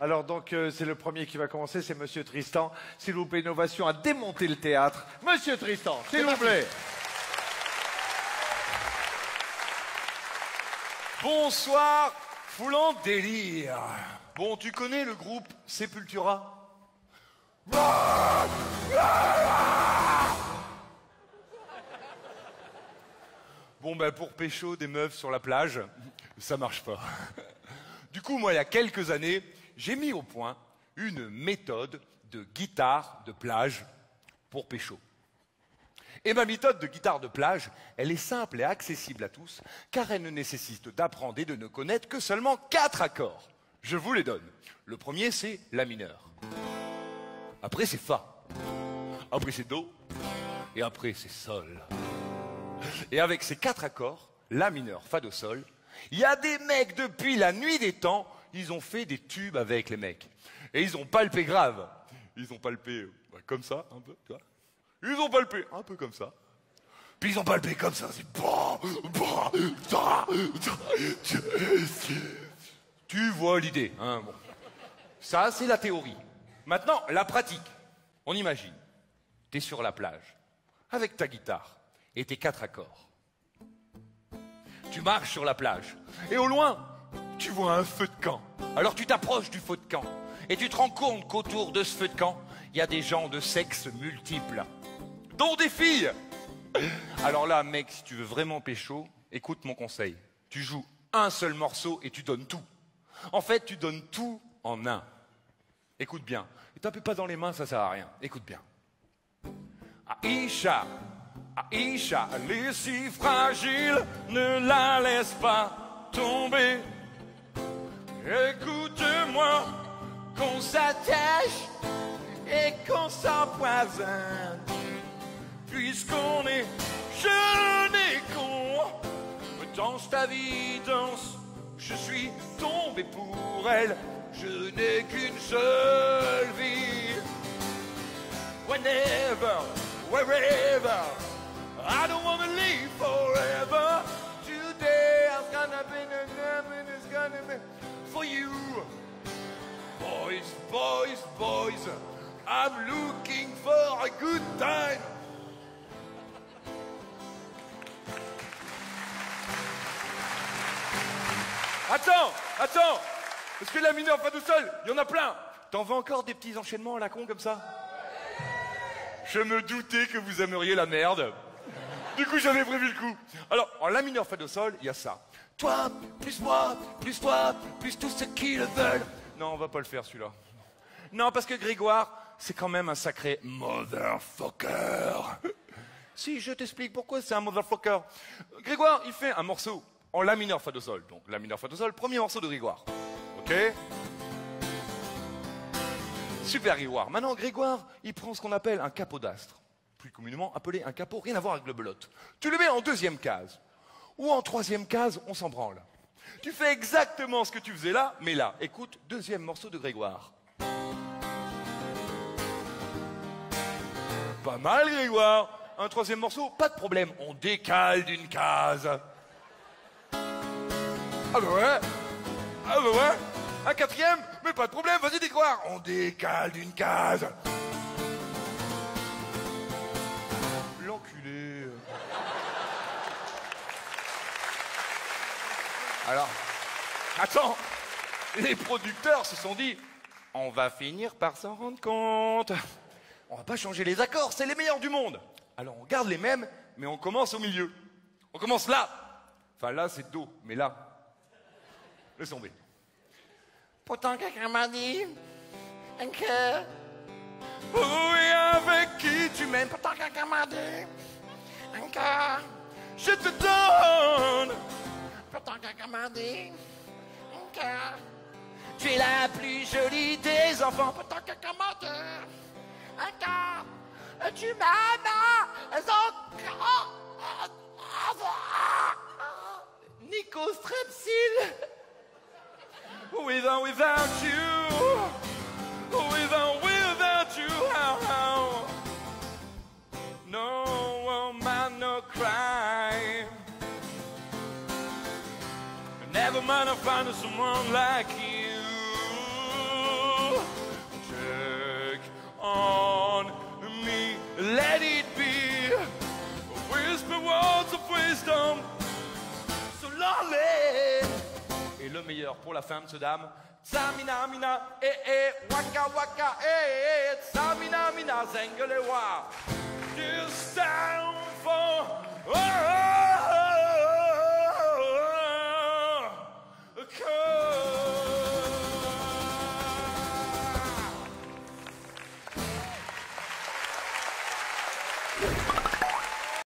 Alors donc c'est le premier qui va commencer, c'est Monsieur Tristan. S'il vous plaît, une ovation à démonter le théâtre. Monsieur Tristan, s'il vous plaît. Bonsoir, foulant délire. Bon, tu connais le groupe Sepultura? Bon, ben pour pécho des meufs sur la plage, ça marche pas. Du coup, moi, il y a quelques années, j'ai mis au point une méthode de guitare de plage pour pécho. Et ma méthode de guitare de plage, elle est simple et accessible à tous, car elle ne nécessite d'apprendre et de ne connaître que seulement 4 accords. Je vous les donne. Le premier, c'est La mineur. Après, c'est Fa. Après, c'est Do. Et après, c'est Sol. Et avec ces 4 accords, La mineur, Fa, Do, Sol, il y a des mecs depuis la nuit des temps, ils ont fait des tubes avec les mecs. Et ils ont palpé grave. Ils ont palpé comme ça, un peu, tu vois. Ils ont palpé un peu comme ça. Puis ils ont palpé comme ça. C'est... Tu vois l'idée, hein, bon. Ça, c'est la théorie. Maintenant, la pratique. On imagine. T'es sur la plage, avec ta guitare et tes 4 accords. Tu marches sur la plage, et au loin, tu vois un feu de camp. Alors tu t'approches du feu de camp, et tu te rends compte qu'autour de ce feu de camp, il y a des gens de sexes multiples, dont des filles. Alors là, mec, si tu veux vraiment pécho, écoute mon conseil. Tu joues un seul morceau et tu donnes tout. En fait, tu donnes tout en un. Écoute bien. Ne tapez pas dans les mains, ça sert à rien. Écoute bien. Aïcha, Aïcha, elle est si fragile, ne la laisse pas tomber. Écoute-moi, qu'on s'attache et qu'on s'empoisonne. Puisqu'on est jeune et con, danse ta vie, danse. Je suis tombé pour elle, je n'ai qu'une seule vie. Whenever, wherever, I don't wanna live forever. Today I'm gonna be and it's gonna be for you. Boys, boys, boys, I'm looking for a good time. Attends, parce que la mineur, Fa, Do, Sol, il y en a plein. T'en veux encore des petits enchaînements à la con comme ça? Je me doutais que vous aimeriez la merde. Du coup, j'avais prévu le coup. Alors, en La mineur, Fa, Do, Sol, il y a ça. Toi, plus moi, plus toi, plus tous ceux qui le veulent. Non, on va pas le faire celui-là. Non, parce que Grégoire, c'est quand même un sacré motherfucker. Si, je t'explique pourquoi c'est un motherfucker. Grégoire, il fait un morceau en La mineur, Fa, Do, Sol. Donc, La mineur, Fa, Do, Sol, premier morceau de Grégoire. Ok? Super Grégoire. Maintenant, Grégoire, il prend ce qu'on appelle un capodastre. Plus communément appelé un capot, rien à voir avec le belote. Tu le mets en 2e case. Ou en 3e case, on s'en branle. Tu fais exactement ce que tu faisais là, mais là, écoute, 2e morceau de Grégoire. Pas mal, Grégoire. Un 3e morceau, pas de problème, on décale d'une case. Ah bah ouais. Ah bah ouais. Un 4e, mais pas de problème, vas-y Grégoire. On décale d'une case. L'enculé. Alors, attends, les producteurs se sont dit, on va finir par s'en rendre compte. On va pas changer les accords, c'est les meilleurs du monde. Alors on garde les mêmes, mais on commence au milieu. On commence là. Enfin là c'est Do, mais là. Laisse tomber. Pourtant quelqu'un m'a dit que... Oui, avec qui tu m'aimes. Pourtant quelqu'un m'a dit que... Je te donne. Pourtant quelqu'un m'a dit que... Tu es la plus jolie des enfants. Pourtant quelqu'un m'a dit que... Tu m'aimes. Nico Strepsil. Without you, without you, how? No woman, no crime. Never mind, I'll find someone like you. meilleur pour la fin, monsieur, dame. Tsamina mina, waka waka, tsamina mina, zengele wa. Du